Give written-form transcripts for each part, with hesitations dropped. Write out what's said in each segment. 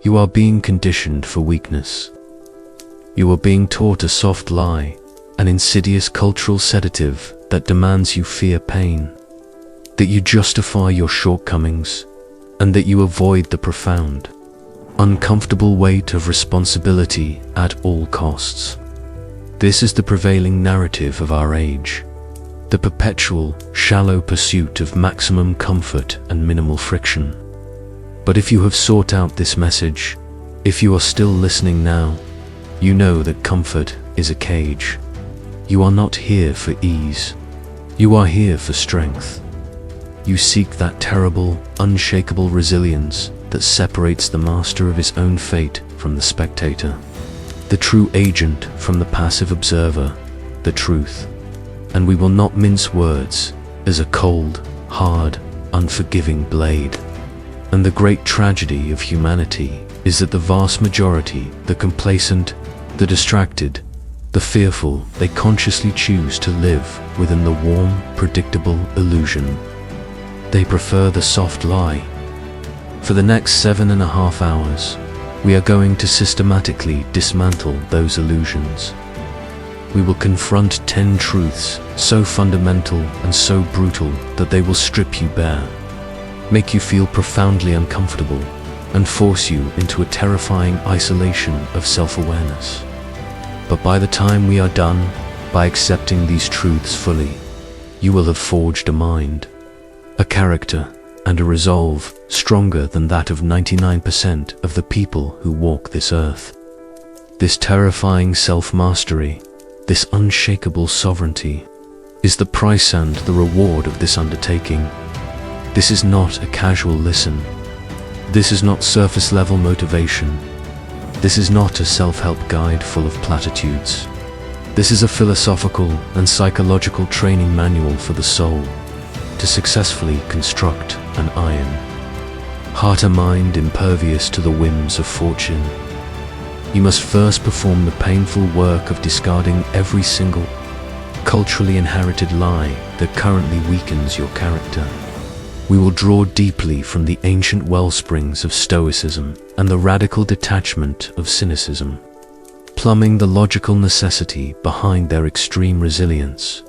You are being conditioned for weakness. You are being taught a soft lie, an insidious cultural sedative that demands you fear pain, that you justify your shortcomings, and that you avoid the profound, uncomfortable weight of responsibility at all costs. This is the prevailing narrative of our age, the perpetual, shallow pursuit of maximum comfort and minimal friction. But if you have sought out this message, if you are still listening now, you know that comfort is a cage. You are not here for ease. You are here for strength. You seek that terrible, unshakable resilience that separates the master of his own fate from the spectator, the true agent from the passive observer, the truth. And we will not mince words as a cold, hard, unforgiving blade. And the great tragedy of humanity is that the vast majority, the complacent, the distracted, the fearful, they consciously choose to live within the warm, predictable illusion. They prefer the soft lie. For the next 7.5 hours, we are going to systematically dismantle those illusions. We will confront 10 truths so fundamental and so brutal that they will strip you bare, make you feel profoundly uncomfortable, and force you into a terrifying isolation of self-awareness. But by the time we are done, by accepting these truths fully, you will have forged a mind, a character, and a resolve stronger than that of 99% of the people who walk this earth. This terrifying self-mastery, this unshakable sovereignty, is the price and the reward of this undertaking. This is not a casual listen. This is not surface-level motivation. This is not a self-help guide full of platitudes. This is a philosophical and psychological training manual for the soul to successfully construct an iron heart and mind impervious to the whims of fortune. You must first perform the painful work of discarding every single culturally inherited lie that currently weakens your character. We will draw deeply from the ancient wellsprings of Stoicism and the radical detachment of cynicism, plumbing the logical necessity behind their extreme resilience.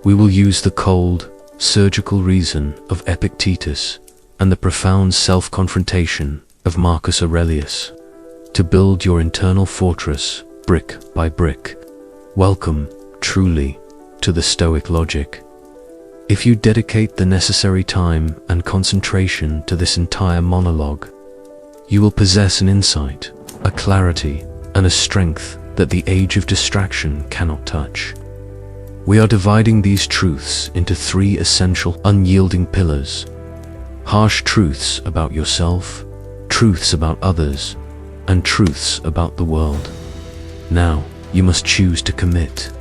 We will use the cold, surgical reason of Epictetus and the profound self-confrontation of Marcus Aurelius to build your internal fortress brick by brick. Welcome, truly, to the Stoic logic. If you dedicate the necessary time and concentration to this entire monologue, you will possess an insight, a clarity, and a strength that the age of distraction cannot touch. We are dividing these truths into 3 essential, unyielding pillars: harsh truths about yourself, truths about others, and truths about the world. Now, you must choose to commit.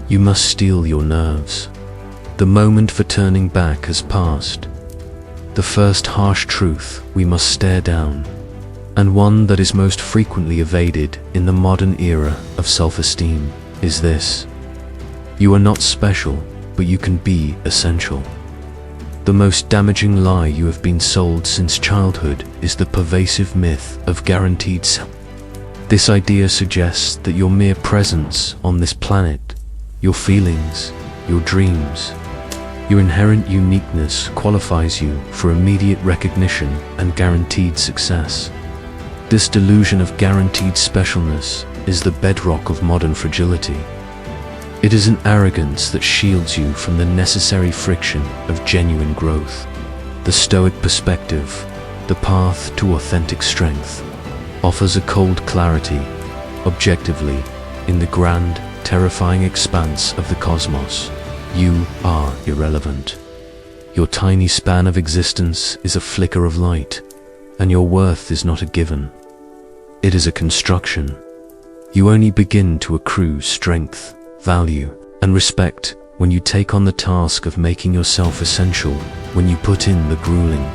You must steel your nerves. The moment for turning back has passed. The first harsh truth we must stare down, and one that is most frequently evaded in the modern era of self-esteem, is this: you are not special, but you can be essential. The most damaging lie you have been sold since childhood is the pervasive myth of guaranteed self. This idea suggests that your mere presence on this planet, your feelings, your dreams, your inherent uniqueness qualifies you for immediate recognition and guaranteed success. This delusion of guaranteed specialness is the bedrock of modern fragility. It is an arrogance that shields you from the necessary friction of genuine growth. The Stoic perspective, the path to authentic strength, offers a cold clarity, objectively, in the grand, terrifying expanse of the cosmos. You are irrelevant. Your tiny span of existence is a flicker of light, and your worth is not a given. It is a construction. You only begin to accrue strength, value, and respect when you take on the task of making yourself essential, when you put in the grueling,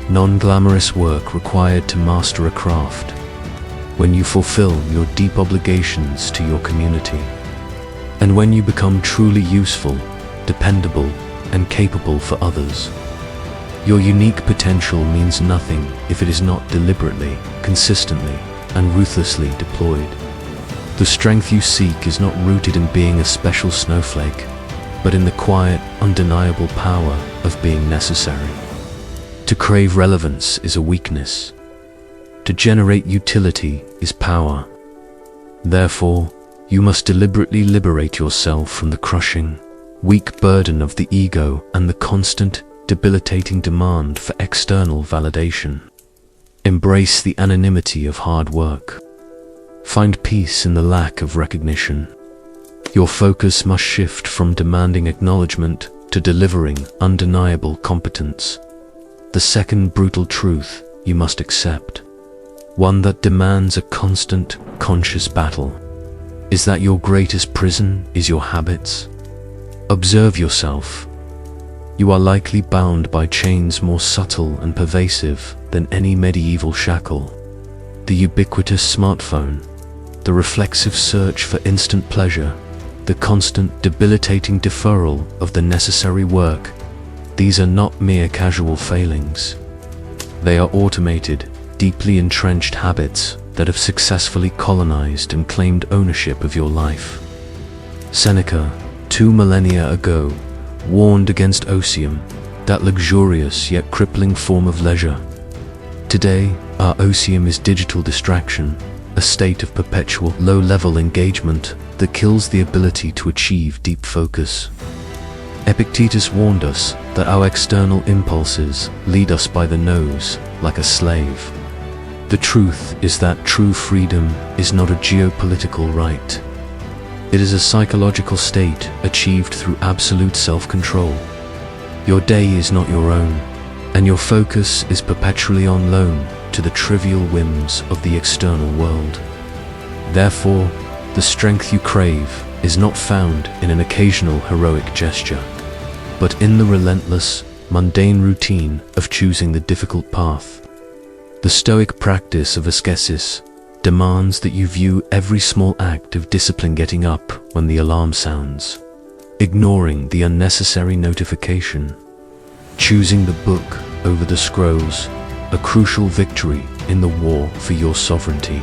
non-glamorous work required to master a craft, when you fulfill your deep obligations to your community, and when you become truly useful, dependable, and capable for others. Your unique potential means nothing if it is not deliberately, consistently, and ruthlessly deployed. The strength you seek is not rooted in being a special snowflake, but in the quiet, undeniable power of being necessary. To crave relevance is a weakness. To generate utility is power. Therefore, you must deliberately liberate yourself from the crushing, weak burden of the ego and the constant, debilitating demand for external validation. Embrace the anonymity of hard work. Find peace in the lack of recognition. Your focus must shift from demanding acknowledgement to delivering undeniable competence. The second brutal truth you must accept, one that demands a constant, conscious battle, is that your greatest prison is your habits. Observe yourself. You are likely bound by chains more subtle and pervasive than any medieval shackle. The ubiquitous smartphone, the reflexive search for instant pleasure, the constant debilitating deferral of the necessary work, these are not mere casual failings. They are automated, deeply entrenched habits that have successfully colonized and claimed ownership of your life. Seneca, 2 millennia ago, warned against otium, that luxurious yet crippling form of leisure. Today, our otium is digital distraction, a state of perpetual low-level engagement that kills the ability to achieve deep focus. Epictetus warned us that our external impulses lead us by the nose like a slave. The truth is that true freedom is not a geopolitical right. It is a psychological state achieved through absolute self-control. Your day is not your own, and your focus is perpetually on loan to the trivial whims of the external world. Therefore, the strength you crave is not found in an occasional heroic gesture, but in the relentless, mundane routine of choosing the difficult path. The Stoic practice of ascesis demands that you view every small act of discipline getting up when the alarm sounds, ignoring the unnecessary notification, choosing the book over the scrolls, a crucial victory in the war for your sovereignty.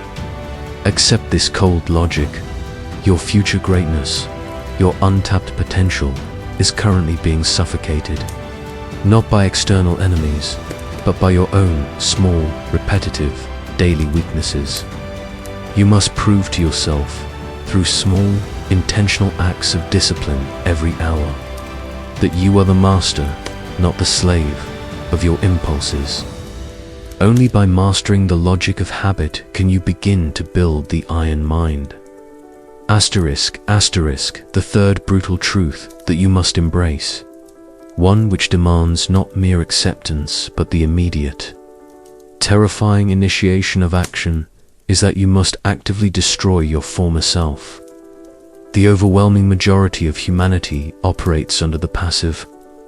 Accept this cold logic. Your future greatness, your untapped potential, is currently being suffocated, not by external enemies, but by your own small, repetitive, daily weaknesses. You must prove to yourself, through small, intentional acts of discipline every hour, that you are the master, not the slave, of your impulses. Only by mastering the logic of habit can you begin to build the iron mind. Asterisk, the third brutal truth that you must embrace, one which demands not mere acceptance but the immediate, terrifying initiation of action, is that you must actively destroy your former self. The overwhelming majority of humanity operates under the passive,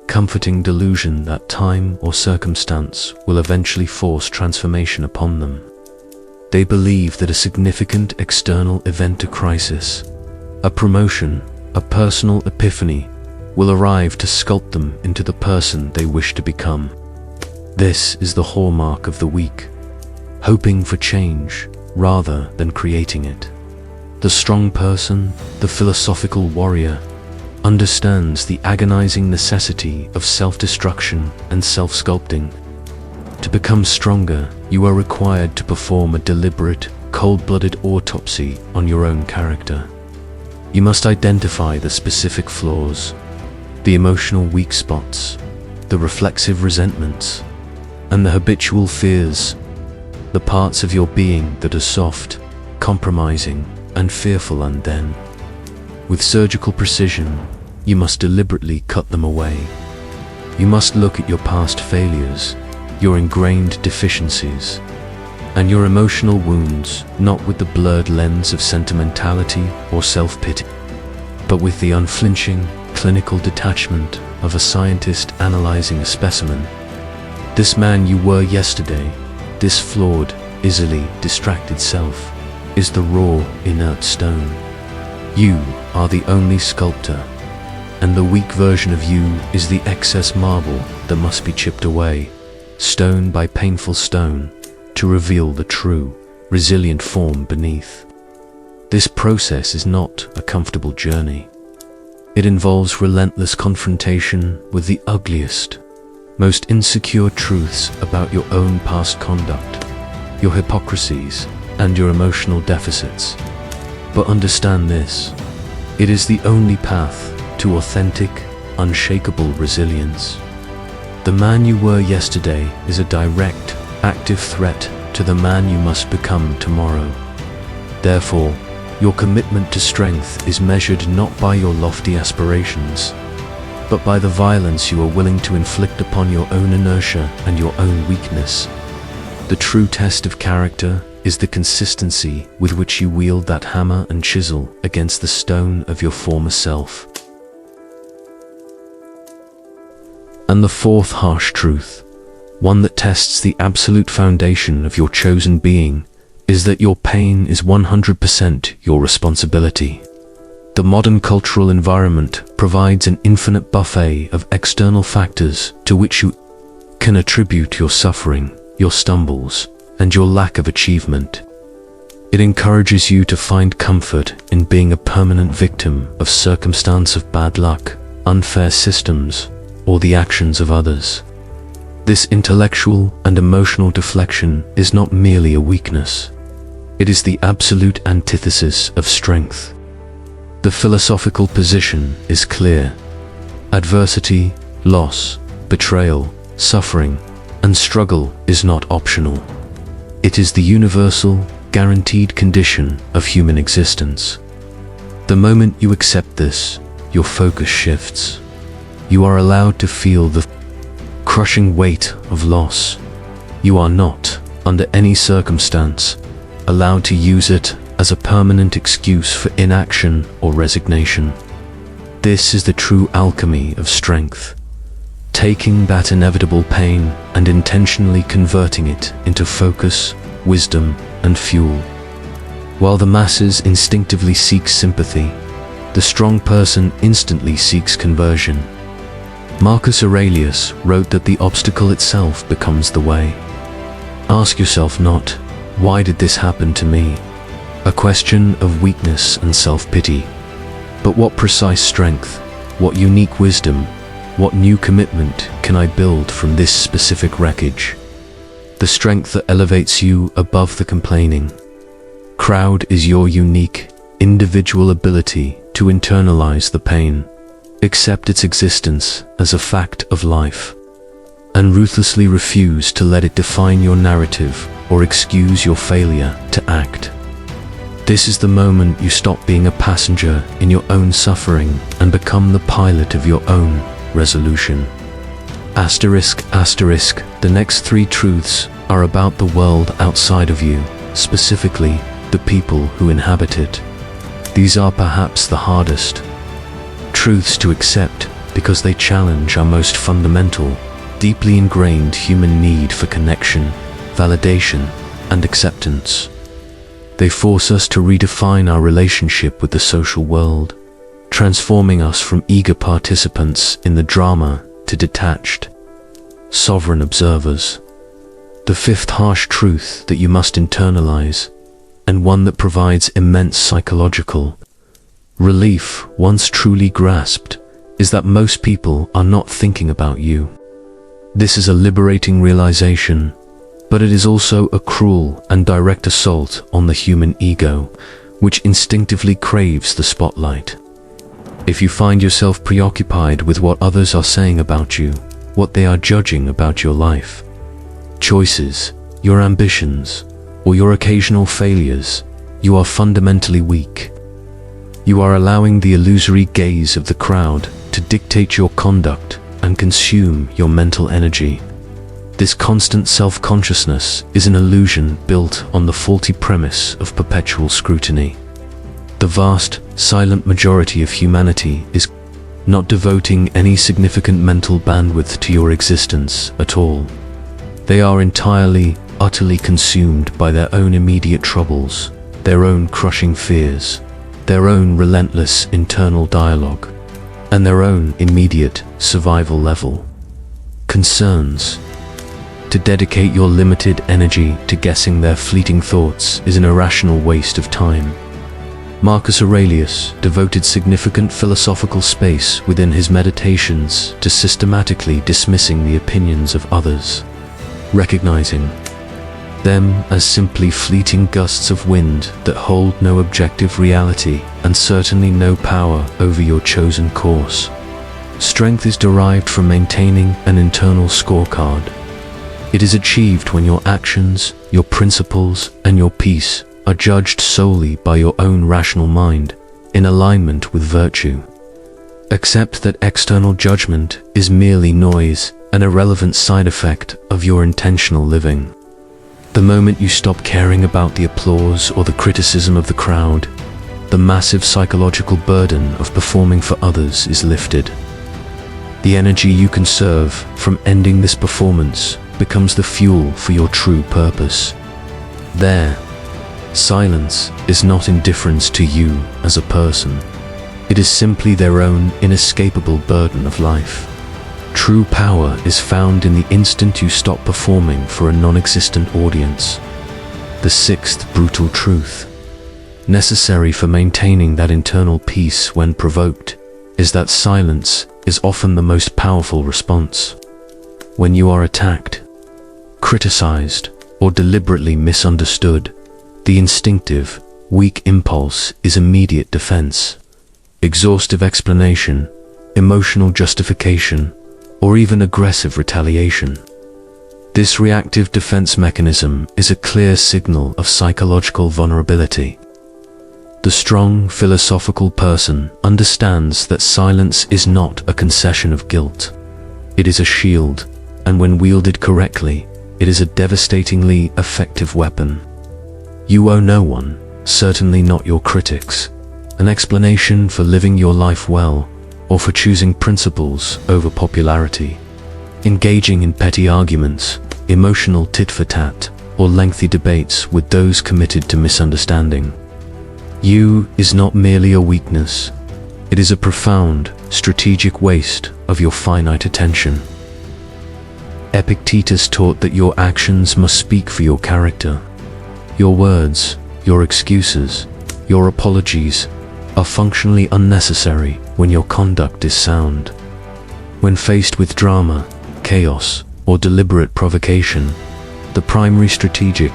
comforting delusion that time or circumstance will eventually force transformation upon them. They believe that a significant external event or crisis, a promotion, a personal epiphany, will arrive to sculpt them into the person they wish to become. This is the hallmark of the weak, hoping for change rather than creating it. The strong person, the philosophical warrior, understands the agonizing necessity of self-destruction and self-sculpting. To become stronger, you are required to perform a deliberate, cold-blooded autopsy on your own character. You must identify the specific flaws, the emotional weak spots, the reflexive resentments, and the habitual fears, the parts of your being that are soft, compromising, and fearful, and then, with surgical precision, you must deliberately cut them away. You must look at your past failures, your ingrained deficiencies, and your emotional wounds not with the blurred lens of sentimentality or self-pity, but with the unflinching, clinical detachment of a scientist analyzing a specimen. This man you were yesterday, this flawed, easily distracted self, is the raw, inert stone. You are the only sculptor. and the weak version of you is the excess marble that must be chipped away, stone by painful stone, to reveal the true, resilient form beneath. This process is not a comfortable journey. It involves relentless confrontation with the ugliest, most insecure truths about your own past conduct, your hypocrisies, and your emotional deficits. But understand this, it is the only path to authentic, unshakable resilience. The man you were yesterday is a direct, active threat to the man you must become tomorrow. Therefore, your commitment to strength is measured not by your lofty aspirations, but by the violence you are willing to inflict upon your own inertia and your own weakness. The true test of character is the consistency with which you wield that hammer and chisel against the stone of your former self. And the fourth harsh truth, one that tests the absolute foundation of your chosen being, is that your pain is 100% your responsibility. The modern cultural environment provides an infinite buffet of external factors to which you can attribute your suffering, your stumbles, and your lack of achievement. It encourages you to find comfort in being a permanent victim of circumstance of bad luck, unfair systems, or the actions of others. This intellectual and emotional deflection is not merely a weakness. It is the absolute antithesis of strength. The philosophical position is clear. Adversity, loss, betrayal, suffering, and struggle is not optional. It is the universal, guaranteed condition of human existence. The moment you accept this, your focus shifts. You are allowed to feel the crushing weight of loss. You are not, under any circumstance, allowed to use it as a permanent excuse for inaction or resignation. This is the true alchemy of strength. Taking that inevitable pain and intentionally converting it into focus, wisdom, and fuel. While the masses instinctively seek sympathy, the strong person instantly seeks conversion. Marcus Aurelius wrote that the obstacle itself becomes the way. Ask yourself not, why did this happen to me? A question of weakness and self-pity. But what precise strength, what unique wisdom, what new commitment can I build from this specific wreckage? The strength that elevates you above the complaining crowd is your unique, individual ability to internalize the pain, accept its existence as a fact of life, and ruthlessly refuse to let it define your narrative or excuse your failure to act. This is the moment you stop being a passenger in your own suffering and become the pilot of your own resolution. Asterisk, asterisk, the next three truths are about the world outside of you, specifically the people who inhabit it. These are perhaps the hardest truths to accept because they challenge our most fundamental, deeply ingrained human need for connection, validation, and acceptance. They force us to redefine our relationship with the social world, transforming us from eager participants in the drama to detached, sovereign observers. The fifth harsh truth that you must internalize, and one that provides immense psychological relief once truly grasped, is that most people are not thinking about you. This is a liberating realization, but it is also a cruel and direct assault on the human ego, which instinctively craves the spotlight. If you find yourself preoccupied with what others are saying about you, what they are judging about your life, choices, your ambitions, or your occasional failures, you are fundamentally weak. You are allowing the illusory gaze of the crowd to dictate your conduct and consume your mental energy. This constant self-consciousness is an illusion built on the faulty premise of perpetual scrutiny. The vast, silent majority of humanity is not devoting any significant mental bandwidth to your existence at all. They are entirely, utterly consumed by their own immediate troubles, their own crushing fears, their own relentless internal dialogue. and their own immediate survival level concerns. To dedicate your limited energy to guessing their fleeting thoughts is an irrational waste of time. Marcus Aurelius devoted significant philosophical space within his meditations to systematically dismissing the opinions of others, recognizing them as simply fleeting gusts of wind that hold no objective reality and certainly no power over your chosen course. Strength is derived from maintaining an internal scorecard. It is achieved when your actions, your principles, and your peace are judged solely by your own rational mind, in alignment with virtue. Accept that external judgment is merely noise, an irrelevant side effect of your intentional living. The moment you stop caring about the applause or the criticism of the crowd, the massive psychological burden of performing for others is lifted. The energy you conserve from ending this performance becomes the fuel for your true purpose. There, silence is not indifference to you as a person. It is simply their own inescapable burden of life. True power is found in the instant you stop performing for a non-existent audience. The sixth brutal truth, necessary for maintaining that internal peace when provoked, is that silence is often the most powerful response. When you are attacked, criticized, or deliberately misunderstood, the instinctive, weak impulse is immediate defense. Exhaustive explanation, emotional justification, or even aggressive retaliation. This reactive defense mechanism is a clear signal of psychological vulnerability. The strong, philosophical person understands that silence is not a concession of guilt. It is a shield, and when wielded correctly, it is a devastatingly effective weapon. You owe no one, certainly not your critics, an explanation for living your life well, or for choosing principles over popularity. Engaging in petty arguments, emotional tit-for-tat, or lengthy debates with those committed to misunderstanding you is not merely a weakness. It is a profound, strategic waste of your finite attention. Epictetus taught that your actions must speak for your character. Your words, your excuses, your apologies are functionally unnecessary when your conduct is sound. When faced with drama, chaos, or deliberate provocation, the primary strategic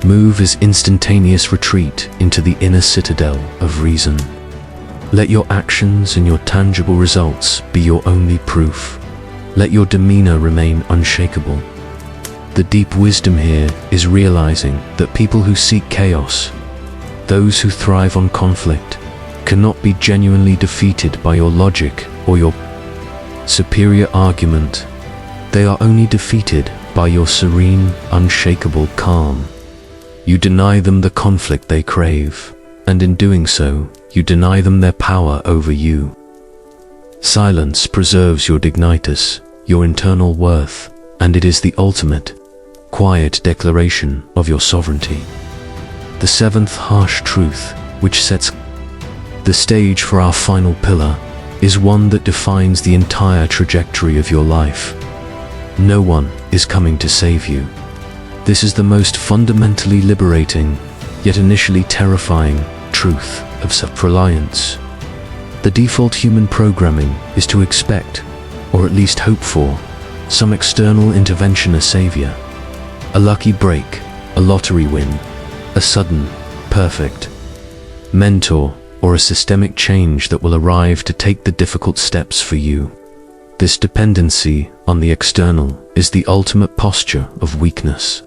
move is instantaneous retreat into the inner citadel of reason. Let your actions and your tangible results be your only proof. Let your demeanor remain unshakable. The deep wisdom here is realizing that people who seek chaos, those who thrive on conflict, cannot be genuinely defeated by your logic or your superior argument. They are only defeated by your serene, unshakable calm. You deny them the conflict they crave, and in doing so, you deny them their power over you. Silence preserves your dignitas, your internal worth, and it is the ultimate, quiet declaration of your sovereignty. The seventh harsh truth, which sets the stage for our final pillar, is one that defines the entire trajectory of your life. No one is coming to save you. This is the most fundamentally liberating, yet initially terrifying, truth of self-reliance. The default human programming is to expect, or at least hope for, some external intervention, a savior, a lucky break, a lottery win, a sudden, perfect mentor, or a systemic change that will arrive to take the difficult steps for you. This dependency on the external is the ultimate posture of weakness.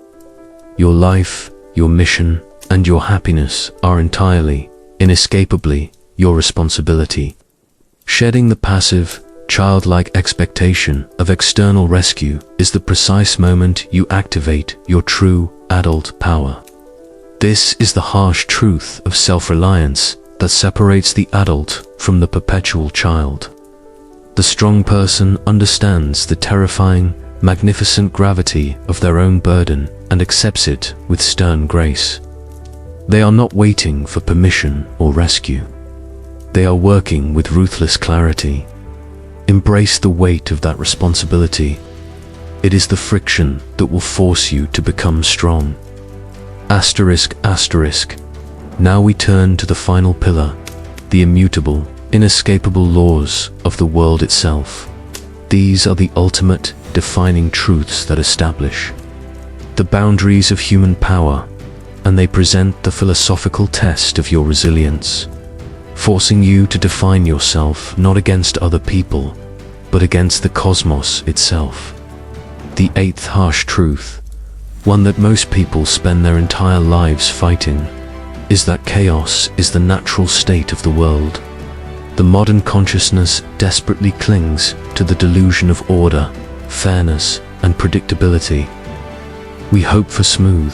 Your life, your mission, and your happiness are entirely, inescapably, your responsibility. Shedding the passive, childlike expectation of external rescue is the precise moment you activate your true adult power. This is the harsh truth of self-reliance that separates the adult from the perpetual child. The strong person understands the terrifying, magnificent gravity of their own burden and accepts it with stern grace. They are not waiting for permission or rescue. They are working with ruthless clarity. Embrace the weight of that responsibility. It is the friction that will force you to become strong. Asterisk, asterisk. Now we turn to the final pillar, the immutable, inescapable laws of the world itself. These are the ultimate, defining truths that establish the boundaries of human power, and they present the philosophical test of your resilience, forcing you to define yourself not against other people, but against the cosmos itself. The eighth harsh truth, one that most people spend their entire lives fighting, is that chaos is the natural state of the world. The modern consciousness desperately clings to the delusion of order, fairness, and predictability. We hope for smooth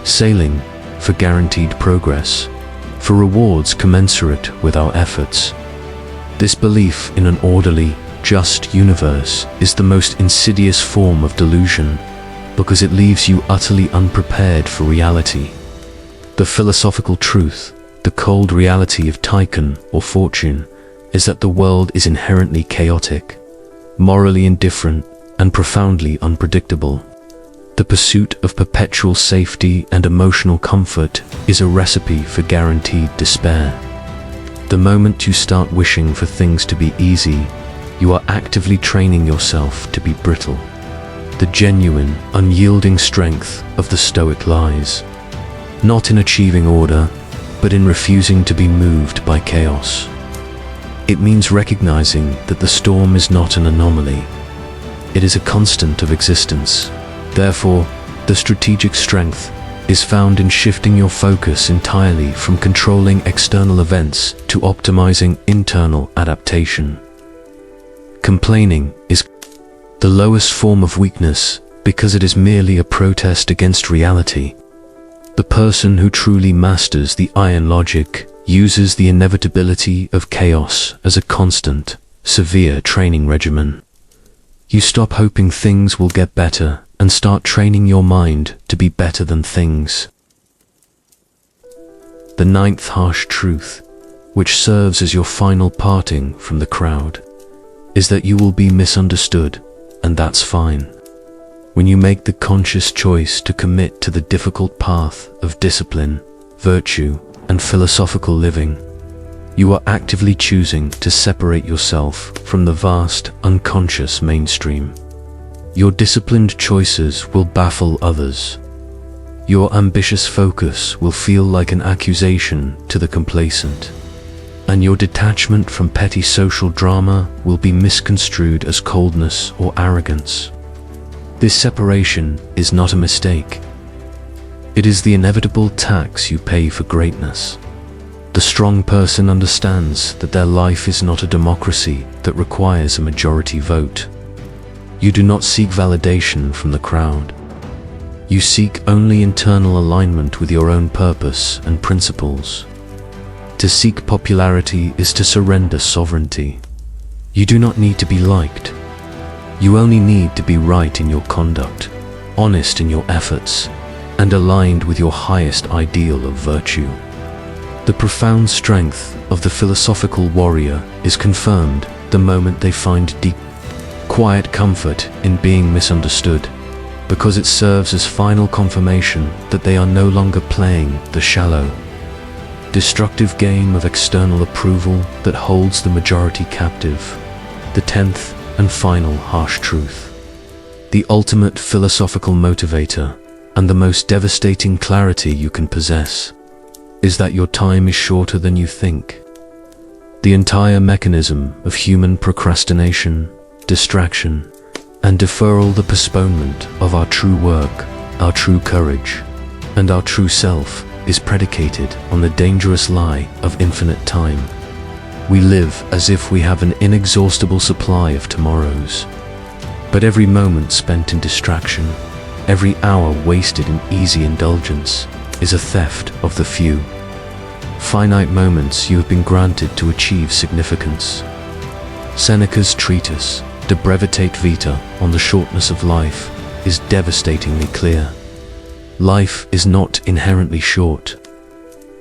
sailing, for guaranteed progress, for rewards commensurate with our efforts. This belief in an orderly, just universe is the most insidious form of delusion, because it leaves you utterly unprepared for reality. The philosophical truth, the cold reality of Tychon or fortune, is that the world is inherently chaotic, morally indifferent, and profoundly unpredictable. The pursuit of perpetual safety and emotional comfort is a recipe for guaranteed despair. The moment you start wishing for things to be easy, you are actively training yourself to be brittle. The genuine, unyielding strength of the Stoic lies not in achieving order, but in refusing to be moved by chaos. It means recognizing that the storm is not an anomaly. It is a constant of existence. Therefore, the strategic strength is found in shifting your focus entirely from controlling external events to optimizing internal adaptation. Complaining is the lowest form of weakness because it is merely a protest against reality. The person who truly masters the iron logic uses the inevitability of chaos as a constant, severe training regimen. You stop hoping things will get better and start training your mind to be better than things. The ninth harsh truth, which serves as your final parting from the crowd, is that you will be misunderstood, and that's fine. When you make the conscious choice to commit to the difficult path of discipline, virtue, and philosophical living, you are actively choosing to separate yourself from the vast, unconscious mainstream. Your disciplined choices will baffle others. Your ambitious focus will feel like an accusation to the complacent, and your detachment from petty social drama will be misconstrued as coldness or arrogance. This separation is not a mistake. It is the inevitable tax you pay for greatness. The strong person understands that their life is not a democracy that requires a majority vote. You do not seek validation from the crowd. You seek only internal alignment with your own purpose and principles. To seek popularity is to surrender sovereignty. You do not need to be liked. You only need to be right in your conduct, honest in your efforts, and aligned with your highest ideal of virtue. The profound strength of the philosophical warrior is confirmed the moment they find deep, quiet comfort in being misunderstood, because it serves as final confirmation that they are no longer playing the shallow, destructive game of external approval that holds the majority captive. The 10th and final harsh truth, the ultimate philosophical motivator and the most devastating clarity you can possess, is that your time is shorter than you think. The entire mechanism of human procrastination, distraction, and deferral, the postponement of our true work, our true courage, and our true self is predicated on the dangerous lie of infinite time. We live as if we have an inexhaustible supply of tomorrows. But every moment spent in distraction, every hour wasted in easy indulgence, is a theft of the few finite moments you have been granted to achieve significance. Seneca's treatise, De Brevitate Vita, on the shortness of life, is devastatingly clear. Life is not inherently short.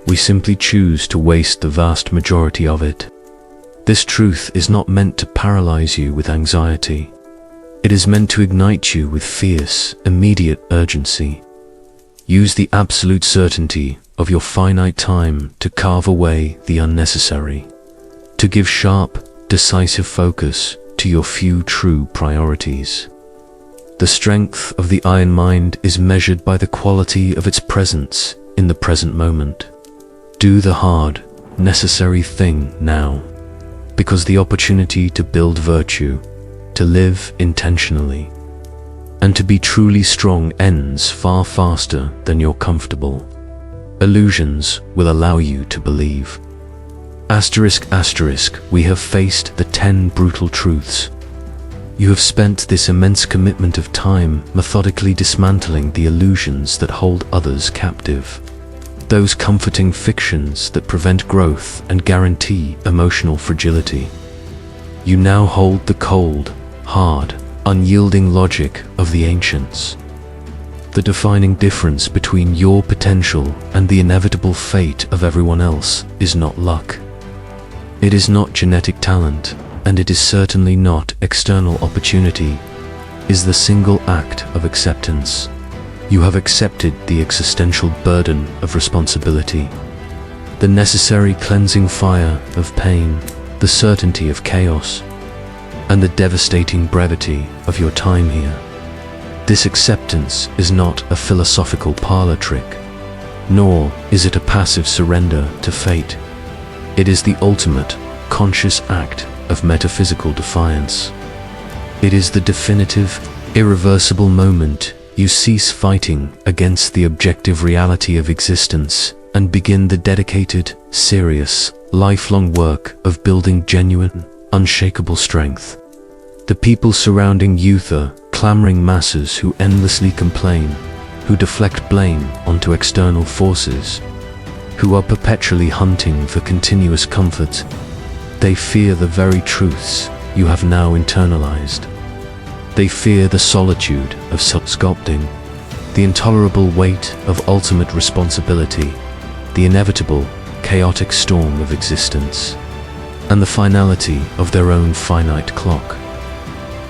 We simply choose to waste the vast majority of it. This truth is not meant to paralyze you with anxiety. It is meant to ignite you with fierce, immediate urgency. Use the absolute certainty of your finite time to carve away the unnecessary, to give sharp, decisive focus to your few true priorities. The strength of the iron mind is measured by the quality of its presence in the present moment. Do the hard, necessary thing now, because the opportunity to build virtue, to live intentionally, and to be truly strong ends far faster than you're comfortable. Illusions will allow you to believe. We have faced the 10 brutal truths. You have spent this immense commitment of time methodically dismantling the illusions that hold others captive. Those comforting fictions that prevent growth and guarantee emotional fragility. You now hold the cold, hard, unyielding logic of the ancients. The defining difference between your potential and the inevitable fate of everyone else is not luck. It is not genetic talent, and it is certainly not external opportunity. It is the single act of acceptance. You have accepted the existential burden of responsibility, the necessary cleansing fire of pain, the certainty of chaos, and the devastating brevity of your time here. This acceptance is not a philosophical parlor trick, nor is it a passive surrender to fate. It is the ultimate, conscious act of metaphysical defiance. It is the definitive, irreversible moment you cease fighting against the objective reality of existence and begin the dedicated, serious, lifelong work of building genuine, unshakable strength. The people surrounding youth are clamoring masses who endlessly complain, who deflect blame onto external forces, who are perpetually hunting for continuous comfort. They fear the very truths you have now internalized. They fear the solitude of self-sculpting, the intolerable weight of ultimate responsibility, the inevitable, chaotic storm of existence, and the finality of their own finite clock.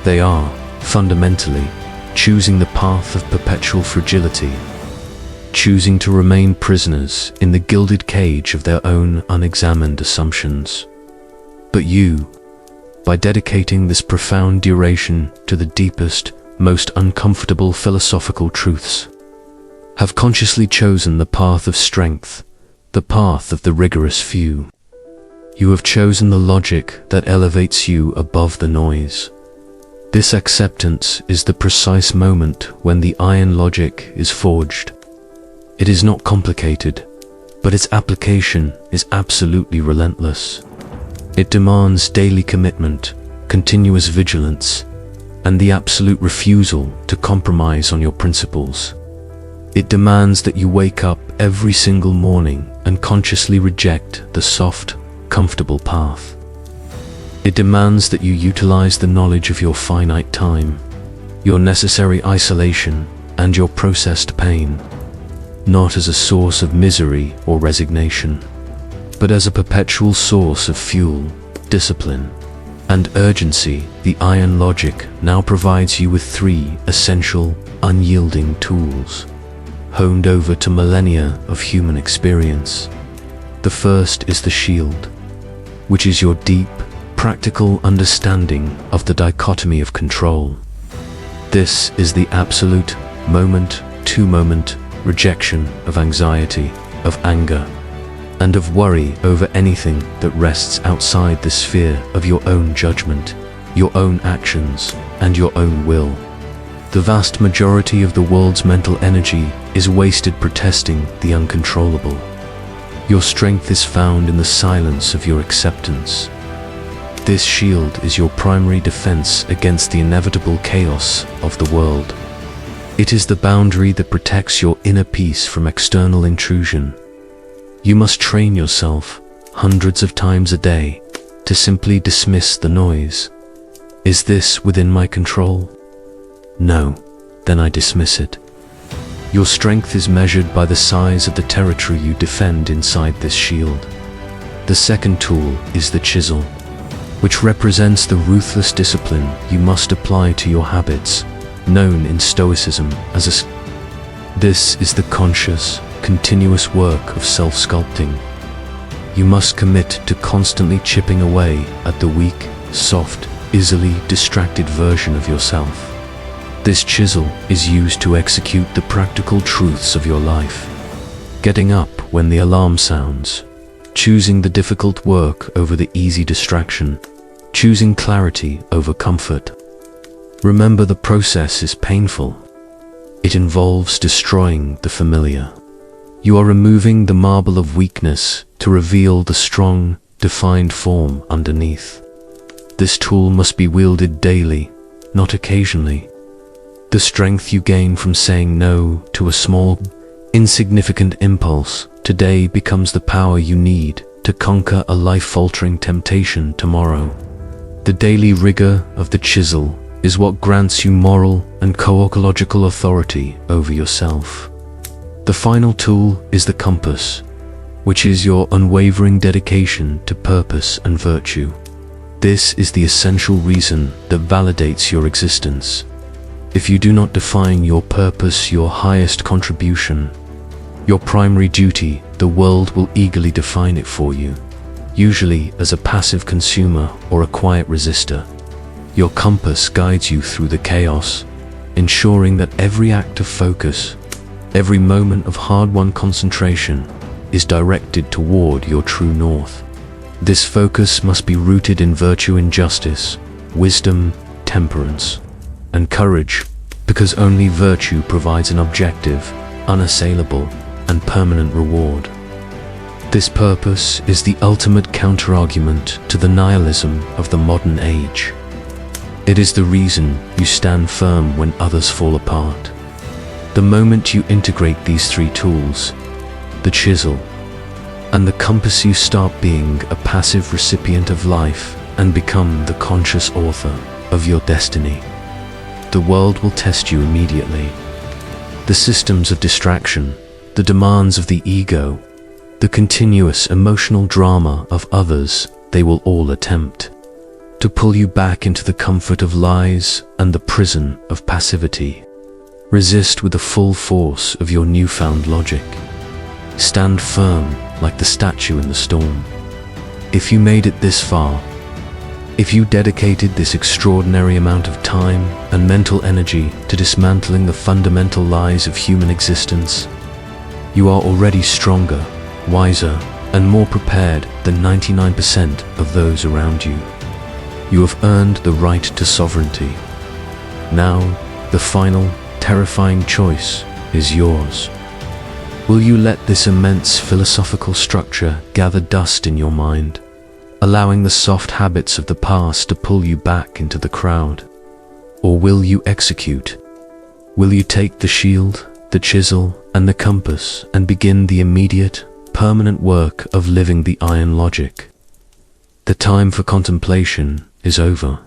They are, fundamentally, choosing the path of perpetual fragility, choosing to remain prisoners in the gilded cage of their own unexamined assumptions. But you, by dedicating this profound duration to the deepest, most uncomfortable philosophical truths, have consciously chosen the path of strength, the path of the rigorous few. You have chosen the logic that elevates you above the noise. This acceptance is the precise moment when the iron logic is forged. It is not complicated, but its application is absolutely relentless. It demands daily commitment, continuous vigilance, and the absolute refusal to compromise on your principles. It demands that you wake up every single morning and consciously reject the soft, comfortable path. It demands that you utilize the knowledge of your finite time, your necessary isolation, and your processed pain, not as a source of misery or resignation, but as a perpetual source of fuel, discipline, and urgency. The iron logic now provides you with 3 essential, unyielding tools, honed over to millennia of human experience. The first is the shield, which is your deep, practical understanding of the dichotomy of control. This is the absolute, moment-to-moment rejection of anxiety, of anger, and of worry over anything that rests outside the sphere of your own judgment, your own actions, and your own will. The vast majority of the world's mental energy is wasted protesting the uncontrollable. Your strength is found in the silence of your acceptance. This shield is your primary defense against the inevitable chaos of the world. It is the boundary that protects your inner peace from external intrusion. You must train yourself hundreds of times a day to simply dismiss the noise. Is this within my control? No, then I dismiss it. Your strength is measured by the size of the territory you defend inside this shield. The second tool is the chisel, which represents the ruthless discipline you must apply to your habits, known in Stoicism as a... This is the conscious, continuous work of self-sculpting. You must commit to constantly chipping away at the weak, soft, easily distracted version of yourself. This chisel is used to execute the practical truths of your life. Getting up when the alarm sounds, choosing the difficult work over the easy distraction, choosing clarity over comfort. Remember, the process is painful. It involves destroying the familiar. You are removing the marble of weakness to reveal the strong, defined form underneath. This tool must be wielded daily, not occasionally. The strength you gain from saying no to a small, insignificant impulse today becomes the power you need to conquer a life-altering temptation tomorrow. The daily rigor of the chisel is what grants you moral and co-ecological authority over yourself. The final tool is the compass, which is your unwavering dedication to purpose and virtue. This is the essential reason that validates your existence. If you do not define your purpose, your highest contribution, your primary duty, the world will eagerly define it for you, usually as a passive consumer or a quiet resistor. Your compass guides you through the chaos, ensuring that every act of focus, every moment of hard-won concentration is directed toward your true north. This focus must be rooted in virtue and justice, wisdom, temperance, and courage, because only virtue provides an objective, unassailable, and permanent reward. This purpose is the ultimate counterargument to the nihilism of the modern age. It is the reason you stand firm when others fall apart. The moment you integrate these three tools, the chisel and the compass, you stop being a passive recipient of life and become the conscious author of your destiny. The world will test you immediately. The systems of distraction, the demands of the ego, the continuous emotional drama of others, they will all attempt to pull you back into the comfort of lies and the prison of passivity. Resist with the full force of your newfound logic. Stand firm like the statue in the storm. If you made it this far, if you dedicated this extraordinary amount of time and mental energy to dismantling the fundamental lies of human existence, you are already stronger, wiser, and more prepared than 99% of those around you. You have earned the right to sovereignty. Now, the final, terrifying choice is yours. Will you let this immense philosophical structure gather dust in your mind, allowing the soft habits of the past to pull you back into the crowd? Or will you execute? Will you take the shield, the chisel, and the compass and begin the immediate, permanent work of living the iron logic? The time for contemplation is over.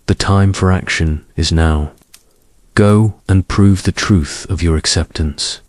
The time for action is now. Go and prove the truth of your acceptance.